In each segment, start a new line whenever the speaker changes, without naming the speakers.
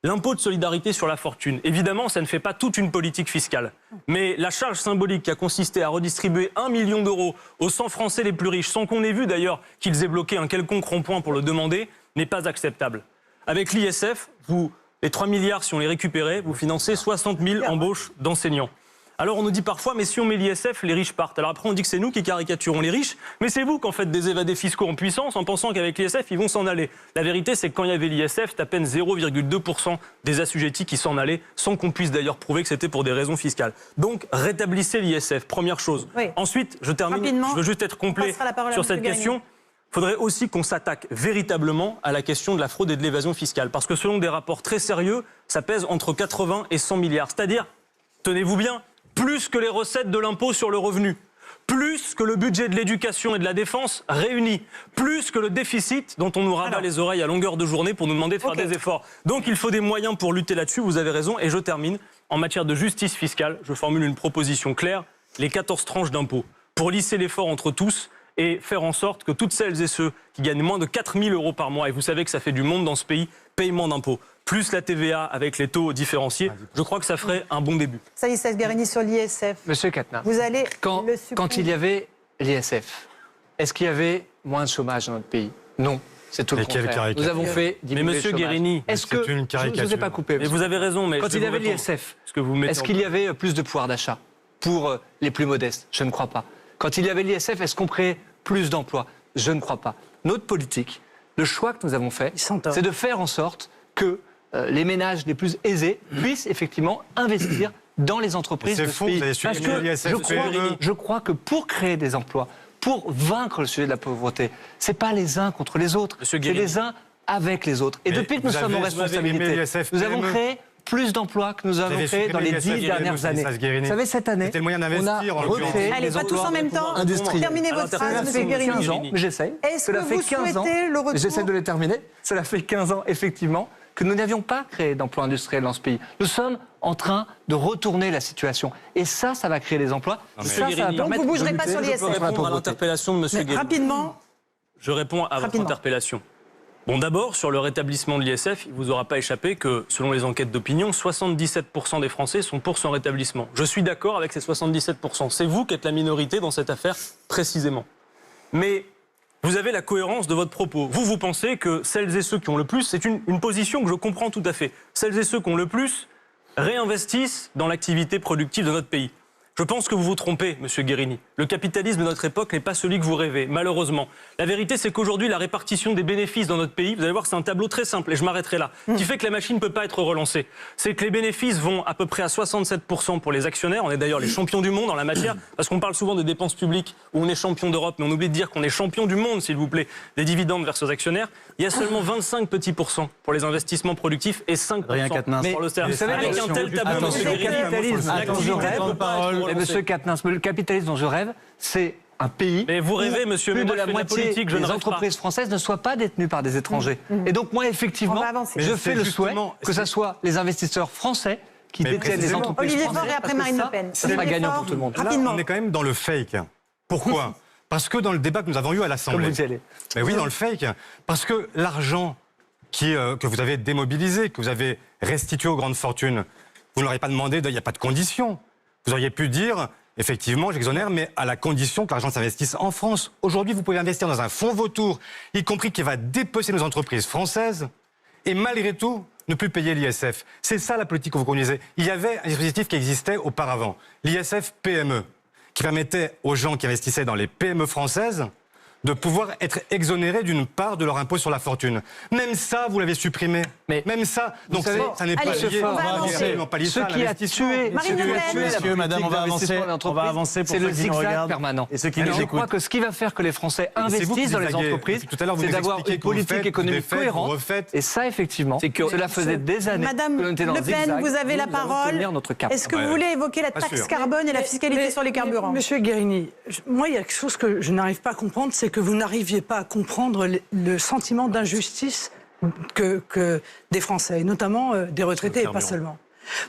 L'impôt de solidarité sur la fortune, évidemment, ça ne fait pas toute une politique fiscale. Mais la charge symbolique qui a consisté à redistribuer 1 million d'euros aux 100 Français les plus riches, sans qu'on ait vu d'ailleurs qu'ils aient bloqué un quelconque rond-point pour le demander, n'est pas acceptable. Avec l'ISF, les 3 milliards, si on les récupérait, vous financez 60 000 embauches d'enseignants. Alors on nous dit parfois, mais si on met l'ISF, les riches partent. Alors après on dit que c'est nous qui caricaturons les riches, mais c'est vous qu'en faites des évadés fiscaux en puissance en pensant qu'avec l'ISF, ils vont s'en aller. La vérité, c'est que quand il y avait l'ISF, c'est à peine 0,2% des assujettis qui s'en allaient, sans qu'on puisse d'ailleurs prouver que c'était pour des raisons fiscales. Donc rétablissez l'ISF, première chose. Oui. Ensuite, je termine, rapidement, je veux juste être complet sur cette question. Il faudrait aussi qu'on s'attaque véritablement à la question de la fraude et de l'évasion fiscale. Parce que selon des rapports très sérieux, ça pèse entre 80 et 100 milliards. C'est-à-dire, tenez-vous bien, plus que les recettes de l'impôt sur le revenu, plus que le budget de l'éducation et de la défense réunis, plus que le déficit dont on nous rabat les oreilles à longueur de journée pour nous demander de faire des efforts. Donc il faut des moyens pour lutter là-dessus, vous avez raison. Et je termine, en matière de justice fiscale, je formule une proposition claire, les 14 tranches d'impôts, pour lisser l'effort entre tous et faire en sorte que toutes celles et ceux qui gagnent moins de 4 000 euros par mois, et vous savez que ça fait du monde dans ce pays, paiement d'impôts, plus la TVA avec les taux différenciés, je crois que ça ferait un bon début.
Saïd Guerini sur l'ISF.
Monsieur Quatennens,
vous allez
quand il y avait l'ISF, est-ce qu'il y avait moins de chômage dans notre pays? Non. C'est tout le contraire. Nous avons fait diminuer
mais monsieur Guerini,
est-ce que je ne vous ai pas coupé?
Mais vous avez raison. Mais
quand il y avait l'ISF, est-ce qu'il y avait plus de pouvoir d'achat pour les plus modestes? Je ne crois pas. Quand il y avait l'ISF, est-ce qu'on créait plus d'emplois? Je ne crois pas. Notre politique, le choix que nous avons fait, c'est de faire en sorte que les ménages les plus aisés puissent effectivement investir dans les entreprises de ce pays. Parce que je crois que pour créer des emplois, pour vaincre le sujet de la pauvreté, c'est pas les uns contre les autres, c'est les uns avec les autres. Et depuis que nous sommes en responsabilité, nous avons créé plus d'emplois que nous avons créés dans les 10 dernières années. Vous savez, cette année, on a recréé
les emplois pas tous en même temps. Terminez votre phrase, monsieur Guerini.
15 ans, mais j'essaye.
Est-ce que vous souhaitez le retour?
J'essaie de les terminer. Cela fait 15 ans, effectivement, que nous n'avions pas créé d'emplois industriels dans ce pays. Nous sommes en train de retourner la situation. Et ça va créer des emplois. Ça va permettre.
Donc vous ne bougerez pas sur l'ISF.
Je peux répondre à l'interpellation de monsieur Guerini.
Rapidement.
Je réponds à votre interpellation. Bon, d'abord, sur le rétablissement de l'ISF, il ne vous aura pas échappé que, selon les enquêtes d'opinion, 77% des Français sont pour son rétablissement. Je suis d'accord avec ces 77%. C'est vous qui êtes la minorité dans cette affaire, précisément. Mais vous avez la cohérence de votre propos. Vous pensez que celles et ceux qui ont le plus, c'est une position que je comprends tout à fait. Celles et ceux qui ont le plus réinvestissent dans l'activité productive de notre pays. Je pense que vous vous trompez, monsieur Guerini. Le capitalisme de notre époque n'est pas celui que vous rêvez, malheureusement. La vérité, c'est qu'aujourd'hui, la répartition des bénéfices dans notre pays, vous allez voir que c'est un tableau très simple, et je m'arrêterai là, qui fait que la machine ne peut pas être relancée. C'est que les bénéfices vont à peu près à 67% pour les actionnaires. On est d'ailleurs les champions du monde en la matière, parce qu'on parle souvent des dépenses publiques où on est champion d'Europe, mais on oublie de dire qu'on est champion du monde, s'il vous plaît, des dividendes vers ses actionnaires. Il y a seulement 25 petits pourcents pour les investissements productifs et 5% pour le service.
Vous savez, avec un tel tableau, monsieur Quatennens, le capitalisme dont je rêve, c'est un pays
mais vous rêvez, monsieur,
plus de la moitié des entreprises françaises ne soient pas détenues par des étrangers. Et donc moi, effectivement, je fais le souhait que ce soit les investisseurs français qui détiennent les entreprises françaises.
Olivier Faure et après Marine Le Pen.
Ça sera gagnant pour tout le monde.
Là, on est quand même dans le fake. Pourquoi? Parce que dans le débat que nous avons eu à l'Assemblée...
Comme vous y allez.
Mais oui, dans le fake. Parce que l'argent que vous avez démobilisé, que vous avez restitué aux grandes fortunes, vous ne l'aurez pas demandé, il n'y a pas de condition. Vous auriez pu dire, effectivement, j'exonère, mais à la condition que l'argent s'investisse en France. Aujourd'hui, vous pouvez investir dans un fonds vautour, y compris qui va dépecer nos entreprises françaises, et malgré tout, ne plus payer l'ISF. C'est ça la politique que vous conduisez. Il y avait un dispositif qui existait auparavant, l'ISF PME, qui permettait aux gens qui investissaient dans les PME françaises de pouvoir être exonérés d'une part de leur impôt sur la fortune. Même ça, vous l'avez supprimé. Mais même ça, donc
savez,
ça n'est pas lié.
Ce qui a tué,
messieurs, madame, on va avancer pour
c'est
ceux
le
qui nous regardent
permanent.
Et ceux qui nous
je
écoutent.
crois que ce qui va faire que les Français investissent dans les entreprises, c'est d'avoir une politique économique cohérente. Et ça, effectivement, cela faisait des années que
Madame
l'on était dans
Le
le zigzag.
Pen, vous avez la parole. Est-ce que vous voulez évoquer la taxe carbone et la fiscalité sur les carburants?
Monsieur Guerini, moi, il y a quelque chose que je n'arrive pas à comprendre, c'est que vous n'arriviez pas à comprendre le sentiment d'injustice que des Français, et notamment des retraités, et pas seulement.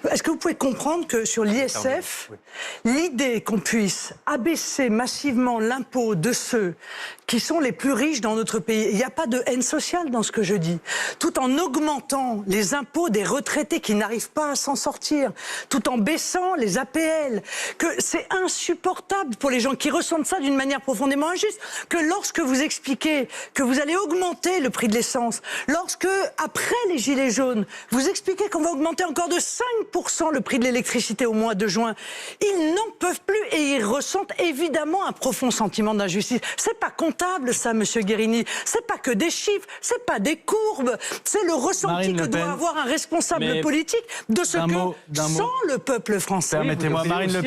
Est-ce que vous pouvez comprendre que sur l'ISF, l'idée qu'on puisse abaisser massivement l'impôt de ceux qui sont les plus riches dans notre pays. Il n'y a pas de haine sociale dans ce que je dis. Tout en augmentant les impôts des retraités qui n'arrivent pas à s'en sortir, tout en baissant les APL, que c'est insupportable pour les gens qui ressentent ça d'une manière profondément injuste, que lorsque vous expliquez que vous allez augmenter le prix de l'essence, lorsque, après les Gilets jaunes, vous expliquez qu'on va augmenter encore de 5% le prix de l'électricité au mois de juin, ils n'en peuvent plus et ils ressentent évidemment un profond sentiment d'injustice. C'est pas comptable ça, monsieur Guérini. C'est pas que des chiffres, c'est pas des courbes. C'est le ressenti que doit avoir un responsable politique de ce que sent le peuple français.
Permettez-moi, Marine Le Pen.